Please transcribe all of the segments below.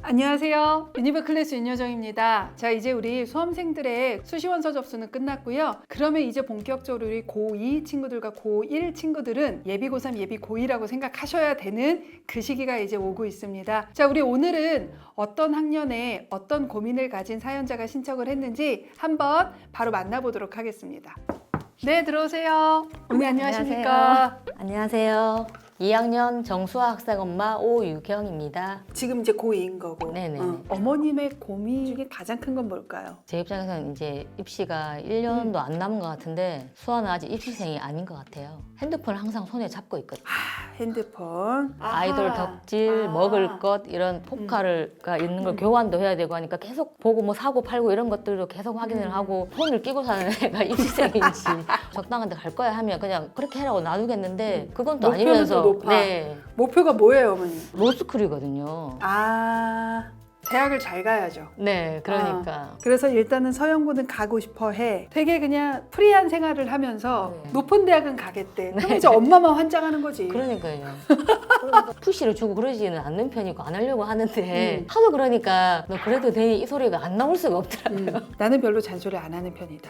안녕하세요. 유니버 클래스 윤여정입니다. 자, 이제 우리 수험생들의 수시원서 접수는 끝났고요. 그러면 이제 본격적으로 우리 고2 친구들과 고1 친구들은 예비 고3, 예비 고2라고 생각하셔야 되는 그 시기가 이제 오고 있습니다. 자, 우리 오늘은 어떤 학년에 어떤 고민을 가진 사연자가 신청을 했는지 한번 바로 만나보도록 하겠습니다. 네, 들어오세요. 언니 안녕하십니까? 안녕하세요. 2학년 정수아 학생 엄마 오유경입니다. 지금 이제 고2인 거고. 네네. 어머님의 고민 중에 가장 큰 건 뭘까요? 제 입장에서는 이제 입시가 1년도 안 남은 것 같은데 수아는 아직 입시생이 아닌 것 같아요. 핸드폰을 항상 손에 잡고 있거든요. 핸드폰. 아이돌 덕질, 먹을 것 이런 포카가 있는 걸 교환도 해야 되고 하니까 계속 보고 뭐 사고 팔고 이런 것들도 계속 확인을 하고 폰을 끼고 사는 애가 입시생인지 적당한 데 갈 거야 하면 그냥 그렇게 해라고 놔두겠는데 그건 또 목표는 아니면서 또 높아. 네, 목표가 뭐예요, 어머니? 로스쿨이거든요. 대학을 잘 가야죠. 네, 그러니까 그래서 일단은 서영고는 가고 싶어 해. 되게 그냥 프리한 생활을 하면서 네. 높은 대학은 가겠대. 그럼 이제 엄마만 환장하는 거지. 그러니까요. 푸시를 주고 그러지는 않는 편이고 안 하려고 하는데 하도 그러니까 너 그래도 되니 이 소리가 안 나올 수가 없더라고요. 나는 별로 잔소리 안 하는 편이다.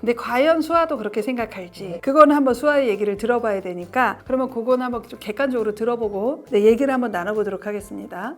근데 과연 수아도 그렇게 생각할지 그거는 한번 수아의 얘기를 들어봐야 되니까 그러면 그거는 한번 좀 객관적으로 들어보고 네, 얘기를 한번 나눠보도록 하겠습니다.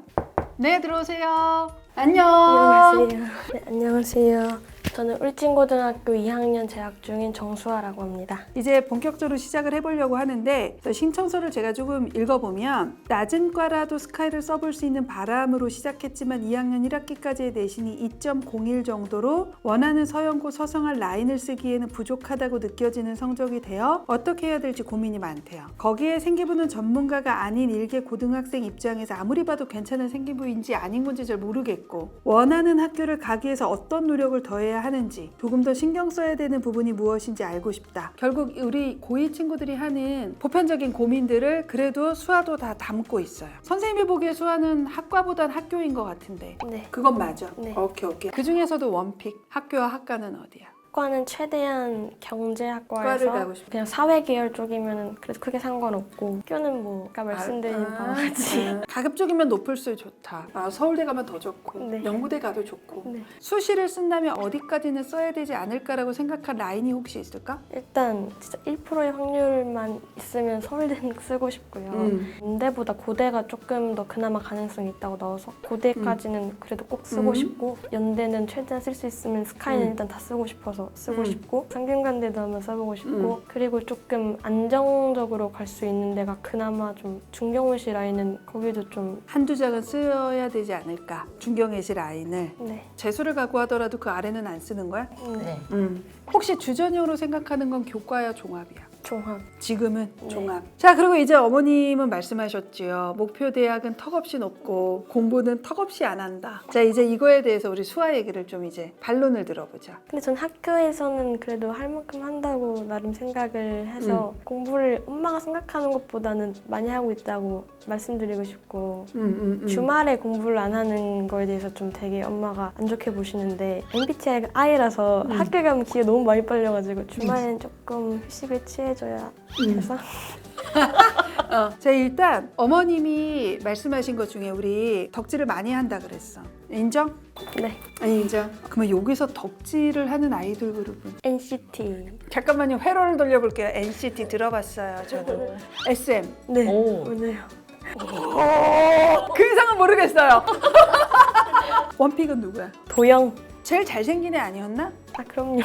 네, 들어오세요. 안녕. 안녕하세요. 네, 안녕하세요. 저는 울진고등학교 2학년 재학 중인 정수아라고 합니다. 이제 본격적으로 시작을 해보려고 하는데 신청서를 제가 조금 읽어보면 낮은 과라도 스카이를 써볼 수 있는 바람으로 시작했지만 2학년 1학기까지의 내신이 2.01 정도로 원하는 서영고 서성할 라인을 쓰기에는 부족하다고 느껴지는 성적이 되어 어떻게 해야 될지 고민이 많대요. 거기에 생기부는 전문가가 아닌 일개 고등학생 입장에서 아무리 봐도 괜찮은 생기부인지 아닌 건지 잘 모르겠고 원하는 학교를 가기 위해서 어떤 노력을 더해야 하는지 조금 더 신경 써야 되는 부분이 무엇인지 알고 싶다. 결국 우리 고2 친구들이 하는 보편적인 고민들을 그래도 수아도 다 담고 있어요. 선생님이 보기에 수아는 학과보단 학교인 것 같은데 네. 그건 맞아? 네. 오케이. 그 중에서도 원픽 학교와 학과는 어디야? 학과는 최대한 과를 경제학과에서 가고 싶어. 그냥 사회계열 쪽이면 그래도 크게 상관없고 학교는 뭐 아까 말씀드린 바와 같이 가급적이면 높을수록 좋다. 서울대 가면 더 좋고 네. 영무대 가도 좋고 네. 수시를 쓴다면 어디까지는 써야 되지 않을까라고 생각한 라인이 혹시 있을까? 일단 진짜 1%의 확률만 있으면 서울대는 쓰고 싶고요. 연대보다 고대가 조금 더 그나마 가능성이 있다고 나와서 고대까지는 그래도 꼭 쓰고 싶고 연대는 최대한 쓸 수 있으면 스카이는 일단 다 쓰고 싶어서 쓰고 싶고 상균관대도 한번 써보고 싶고 그리고 조금 안정적으로 갈 수 있는 데가 그나마 좀 중경외시 라인은 거기도 좀 한두 장은 써야 되지 않을까? 중경외시 라인을 네. 재수를 가고 하더라도 그 아래는 안 쓰는 거야? 네. 혹시 주전형으로 생각하는 건 교과야 종합이야? 종합. 지금은 네. 종합. 자, 그리고 이제 어머님은 말씀하셨죠. 목표 대학은 턱없이 높고 공부는 턱없이 안 한다. 자, 이제 이거에 대해서 우리 수아 얘기를 좀 이제 반론을 들어보자. 근데 전 학교에서는 그래도 할 만큼 한다고 나름 생각을 해서 공부를 엄마가 생각하는 것보다는 많이 하고 있다고 말씀드리고 싶고 주말에 공부를 안 하는 거에 대해서 좀 되게 엄마가 안 좋게 보시는데 MBTI가 I라서 학교 가면 기회 너무 많이 빨려가지고 주말엔 조금 휴식을 취해줘야 해서 자, 일단 어머님이 말씀하신 것 중에 우리 덕질을 많이 한다 그랬어. 인정? 네. 아니, 인정. 그러면 여기서 덕질을 하는 아이돌 그룹은? NCT 잠깐만요. 회로를 돌려볼게요. NCT 들어봤어요. 저도. SM. 네. 오. 오네요. 그 이상은 모르겠어요. 원픽은 누구야? 도영. 제일 잘생긴 애 아니었나? 아 그럼요.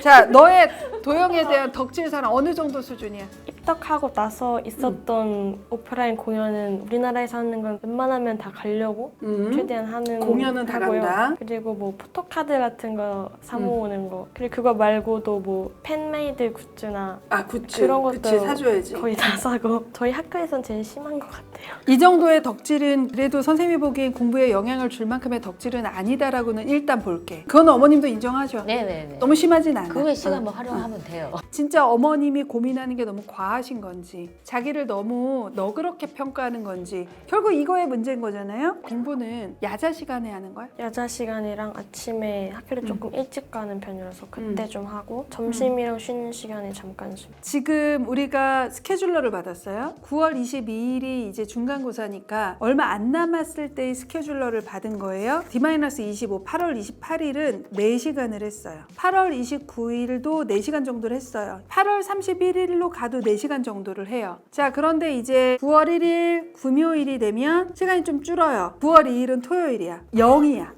자, 너의 도영에 대한 덕질 사랑 어느 정도 수준이야? 입덕하고 나서 있었던 오프라인 공연은 우리나라에서 하는 건 웬만하면 다 가려고 최대한 하는 공연은 다 하고요. 간다. 그리고 뭐 포토카드 같은 거 사 모으는 거 그리고 그거 말고도 뭐 팬메이드 굿즈나 굿즈. 그런 것도 그치, 사줘야지. 거의 다 사고 저희 학교에선 제일 심한 것 같아요. 이 정도의 덕질은 그래도 선생님이 보기엔 공부에 영향을 줄 만큼의 덕질은 아니다라고는 일단 볼게. 그건 어머님도 인정하죠? 네네네. 너무 심하진 않아. 그거에 시간 뭐 활용하면 돼요. 진짜 어머님이 고민하는 게 너무 과하다 과하신 건지 자기를 너무 너그럽게 평가하는 건지 결국 이거의 문제인 거잖아요. 공부는 야자 시간에 하는 거야? 야자 시간이랑 아침에 학교를 조금 일찍 가는 편이라서 그때 좀 하고 점심이랑 쉬는 시간에 잠깐 쉬고. 지금 우리가 스케줄러를 받았어요. 9월 22일이 이제 중간고사니까 얼마 안 남았을 때의 스케줄러를 받은 거예요. D-25 8월 28일은 4시간을 했어요. 8월 29일도 4시간 정도를 했어요. 8월 31일로 가도 4시간 정도를 해요. 자, 그런데 이제 9월 1일 금요일이 되면 시간이 좀 줄어요. 9월 2일은 토요일이야. 0이야.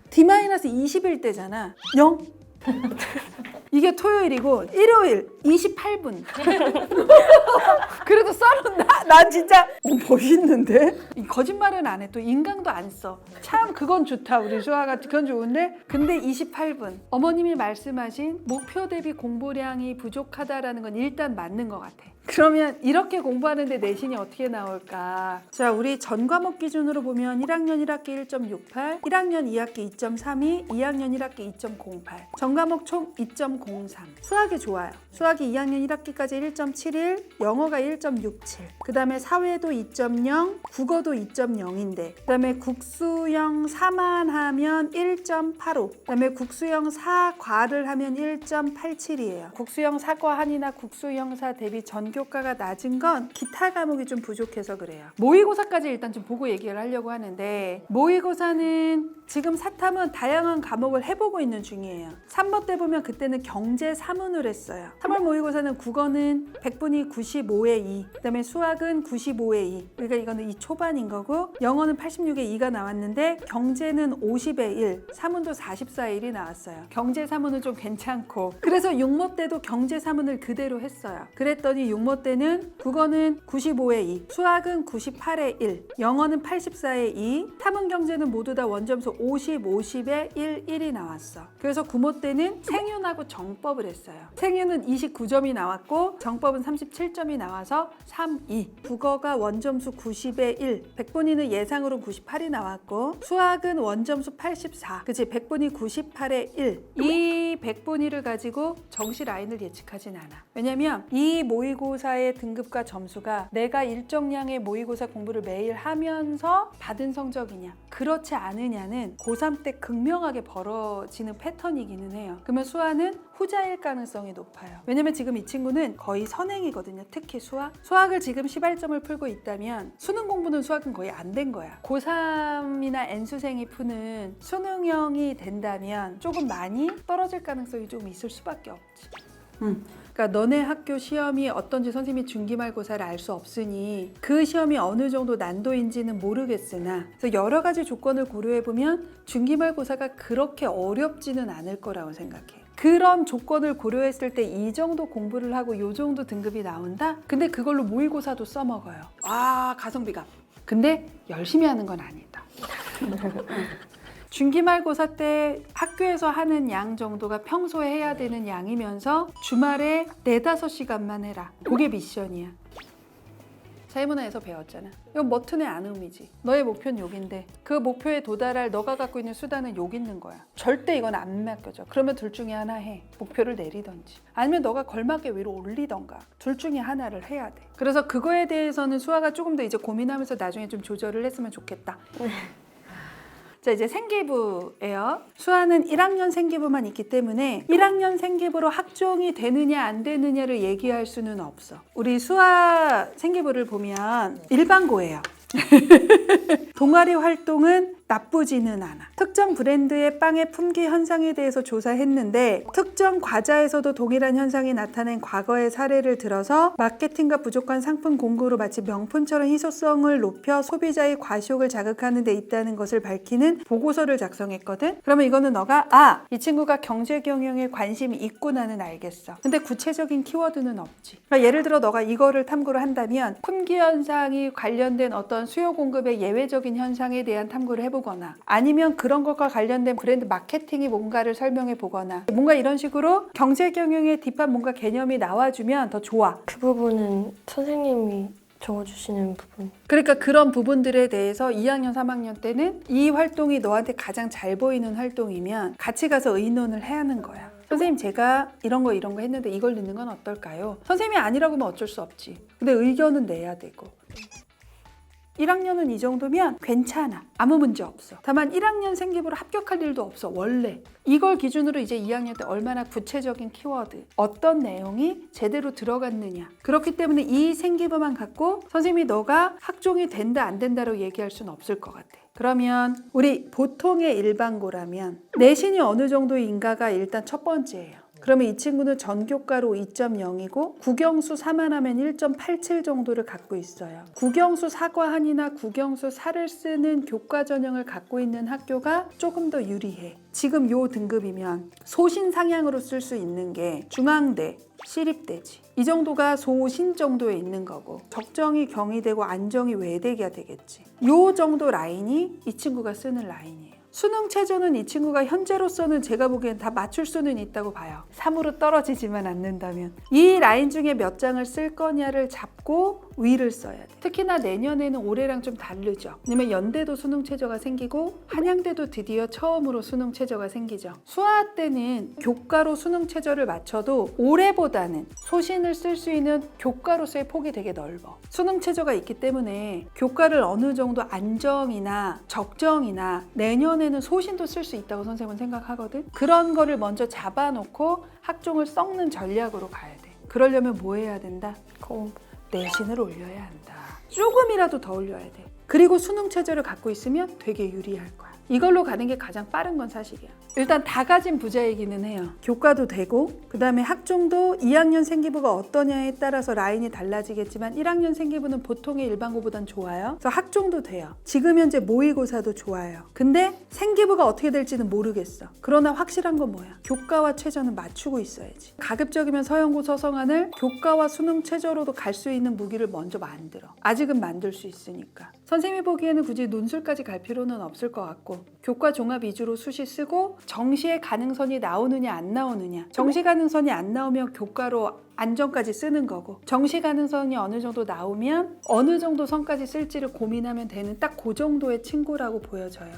D-20일 때잖아. 0? 이게 토요일이고 일요일 28분. 그래도 썰은 난 진짜 멋있는데? 이 거짓말은 안 해. 또 인강도 안 써. 참 그건 좋다. 우리 수아가 그건 좋은데 근데 28분. 어머님이 말씀하신 목표 대비 공부량이 부족하다라는 건 일단 맞는 것 같아. 그러면 이렇게 공부하는데 내신이 어떻게 나올까? 자, 우리 전 과목 기준으로 보면 1학년 1학기 1.68, 1학년 2학기 2.32, 2학년 1학기 2.08, 전 과목 총 2.03. 수학이 좋아요. 수학이 2학년 1학기까지 1.71, 영어가 1.67, 그 다음에 사회도 2.0, 국어도 2.0인데 그 다음에 국수형 4만 하면 1.85, 그 다음에 국수형 4과를 하면 1.87이에요. 국수형 4과 한이나 국수형 4 대비 전교과가 낮은 건 기타 과목이 좀 부족해서 그래요. 모의고사까지 일단 좀 보고 얘기를 하려고 하는데 모의고사는 지금 사탐은 다양한 과목을 해보고 있는 중이에요. 3번 때 보면 그때는 경제 3문을 했어요. 3월 모의고사는 국어는 100분이 95에 2, 그 다음에 수학은 95에 2, 그러니까 이거는 2 초반인 거고 영어는 86에 2가 나왔는데 경제는 50에 1, 사문도 44에 1이 나왔어요. 경제 3문은 좀 괜찮고 그래서 6모 때도 경제 3문을 그대로 했어요. 그랬더니 6모 때는 국어는 95에 2, 수학은 98에 1, 영어는 84에 2, 탐문 경제는 모두 다 원점수 50, 50에 1, 1이 나왔어. 그래서 9모 때는 생윤하고 정법을 했어요. 생윤은 29점이 나왔고 정법은 37점이 나와서 3, 2. 국어가 원점수 90에 1, 100분위는 예상으로 98이 나왔고 수학은 원점수 84, 그치? 100분위 98에 1. 이 100분위를 가지고 정시 라인을 예측하진 않아. 왜냐면 이 모의고사의 등급과 점수가 내가 일정량의 모의고사 공부를 매일 하면서 받은 성적이냐 그렇지 않으냐는 고3 때 극명하게 벌어지는 패턴이기는 해요. 그러면 수아는 후자일 가능성이 높아요. 왜냐면 지금 이 친구는 거의 선행이거든요. 특히 수학. 수학을 지금 시발점을 풀고 있다면 수능 공부는 수학은 거의 안 된 거야. 고3이나 N수생이 푸는 수능형이 된다면 조금 많이 떨어질 가능성이 조금 있을 수밖에 없지. 그러니까 너네 학교 시험이 어떤지 선생님이 중기말고사를 알 수 없으니 그 시험이 어느 정도 난도인지는 모르겠으나 그래서 여러 가지 조건을 고려해보면 중기말고사가 그렇게 어렵지는 않을 거라고 생각해. 그런 조건을 고려했을 때 이 정도 공부를 하고 이 정도 등급이 나온다? 근데 그걸로 모의고사도 써먹어요. 아, 가성비가. 근데 열심히 하는 건 아니다. 중기말고사 때 학교에서 하는 양 정도가 평소에 해야 되는 양이면서 주말에 4-5시간만 해라. 그게 미션이야. 사회문화에서 배웠잖아. 이건 머튼의 안음이지. 너의 목표는 욕인데 그 목표에 도달할 너가 갖고 있는 수단은 욕 있는 거야. 절대 이건 안 맡겨져. 그러면 둘 중에 하나 해. 목표를 내리던지 아니면 너가 걸맞게 위로 올리던가 둘 중에 하나를 해야 돼. 그래서 그거에 대해서는 수아가 조금 더 이제 고민하면서 나중에 좀 조절을 했으면 좋겠다. 자, 이제 생기부예요. 수아는 1학년 생기부만 있기 때문에 1학년 생기부로 학종이 되느냐 안 되느냐를 얘기할 수는 없어. 우리 수아 생기부를 보면 일반고예요. 동아리 활동은 나쁘지는 않아. 특정 브랜드의 빵의 품귀 현상에 대해서 조사했는데 특정 과자에서도 동일한 현상이 나타낸 과거의 사례를 들어서 마케팅과 부족한 상품 공급으로 마치 명품처럼 희소성을 높여 소비자의 과시욕을 자극하는 데 있다는 것을 밝히는 보고서를 작성했거든. 그러면 이거는 너가 이 친구가 경제 경영에 관심이 있구나는 알겠어. 근데 구체적인 키워드는 없지. 그러니까 예를 들어 너가 이거를 탐구를 한다면 품귀 현상이 관련된 어떤 수요 공급의 예외적인 현상에 대한 탐구를 해보거나 아니면 그런 것과 관련된 브랜드 마케팅이 뭔가를 설명해 보거나 뭔가 이런 식으로 경제 경영에 딥한 뭔가 개념이 나와주면 더 좋아. 그 부분은 선생님이 적어주시는 부분. 그러니까 그런 부분들에 대해서 2학년, 3학년 때는 이 활동이 너한테 가장 잘 보이는 활동이면 같이 가서 의논을 해야 하는 거야. 선생님 제가 이런 거 했는데 이걸 넣는 건 어떨까요? 선생님이 아니라고 하면 어쩔 수 없지. 근데 의견은 내야 되고. 1학년은 이 정도면 괜찮아. 아무 문제 없어. 다만 1학년 생기부로 합격할 일도 없어. 원래. 이걸 기준으로 이제 2학년 때 얼마나 구체적인 키워드, 어떤 내용이 제대로 들어갔느냐. 그렇기 때문에 이 생기부만 갖고 선생님이 너가 학종이 된다 안 된다라고 얘기할 수는 없을 것 같아. 그러면 우리 보통의 일반고라면 내신이 어느 정도인가가 일단 첫 번째예요. 그러면 이 친구는 전교과로 2.0이고 국영수 4만 하면 1.87 정도를 갖고 있어요. 국영수 4과한이나 국영수 4를 쓰는 교과 전형을 갖고 있는 학교가 조금 더 유리해. 지금 요 등급이면 소신 상향으로 쓸 수 있는 게 중앙대, 시립대지. 이 정도가 소신 정도에 있는 거고 적정이 경희되고 안정이 외대가 되겠지. 요 정도 라인이 이 친구가 쓰는 라인이에요. 수능 최저는 이 친구가 현재로서는 제가 보기엔 다 맞출 수는 있다고 봐요. 3으로 떨어지지만 않는다면. 이 라인 중에 몇 장을 쓸 거냐를 잡고 위를 써야 돼. 특히나 내년에는 올해랑 좀 다르죠. 왜냐면 연대도 수능 최저가 생기고 한양대도 드디어 처음으로 수능 최저가 생기죠. 수학 때는 교과로 수능 최저를 맞춰도 올해보다는 소신을 쓸 수 있는 교과로서의 폭이 되게 넓어. 수능 최저가 있기 때문에 교과를 어느 정도 안정이나 적정이나 내년에는 소신도 쓸 수 있다고 선생님은 생각하거든. 그런 거를 먼저 잡아놓고 학종을 썩는 전략으로 가야 돼. 그러려면 뭐 해야 된다? 공부. 내신을 올려야 한다. 조금이라도 더 올려야 돼. 그리고 수능 최저를 갖고 있으면 되게 유리할 거야. 이걸로 가는 게 가장 빠른 건 사실이야. 일단 다 가진 부자이기는 해요. 교과도 되고 그 다음에 학종도 2학년 생기부가 어떠냐에 따라서 라인이 달라지겠지만 1학년 생기부는 보통의 일반고보단 좋아요. 그래서 학종도 돼요. 지금 현재 모의고사도 좋아요. 근데 생기부가 어떻게 될지는 모르겠어. 그러나 확실한 건 뭐야? 교과와 최저는 맞추고 있어야지. 가급적이면 서영고 서성안을 교과와 수능 최저로도 갈 수 있는 무기를 먼저 만들어. 아직은 만들 수 있으니까. 선생님이 보기에는 굳이 논술까지 갈 필요는 없을 것 같고 교과 종합 위주로 수시 쓰고 정시의 가능선이 나오느냐 안 나오느냐. 정시 가능선이 안 나오면 교과로 안정까지 쓰는 거고 정시 가능선이 어느 정도 나오면 어느 정도 선까지 쓸지를 고민하면 되는 딱 그 정도의 친구라고 보여져요.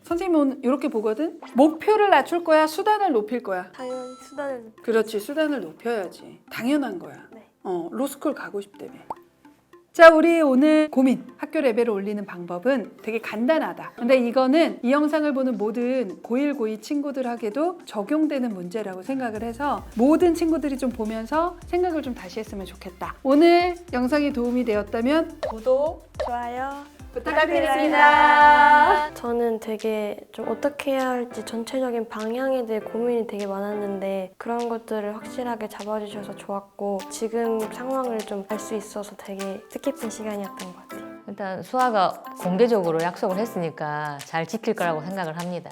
선생님은 오늘 이렇게 보거든? 목표를 낮출 거야? 수단을 높일 거야? 당연히 수단을 그렇지, 수단을 높여야지. 당연한 거야. 네. 로스쿨 가고 싶다며. 자, 우리 오늘 고민, 학교 레벨을 올리는 방법은 되게 간단하다. 근데 이거는 이 영상을 보는 모든 고1, 고2 친구들에게도 적용되는 문제라고 생각을 해서 모든 친구들이 좀 보면서 생각을 좀 다시 했으면 좋겠다. 오늘 영상이 도움이 되었다면 구독, 좋아요. 부탁드리겠습니다. 저는 되게 좀 어떻게 해야 할지 전체적인 방향에 대해 고민이 되게 많았는데 그런 것들을 확실하게 잡아주셔서 좋았고 지금 상황을 좀 알 수 있어서 되게 뜻깊은 시간이었던 것 같아요. 일단 수아가 공개적으로 약속을 했으니까 잘 지킬 거라고 생각을 합니다.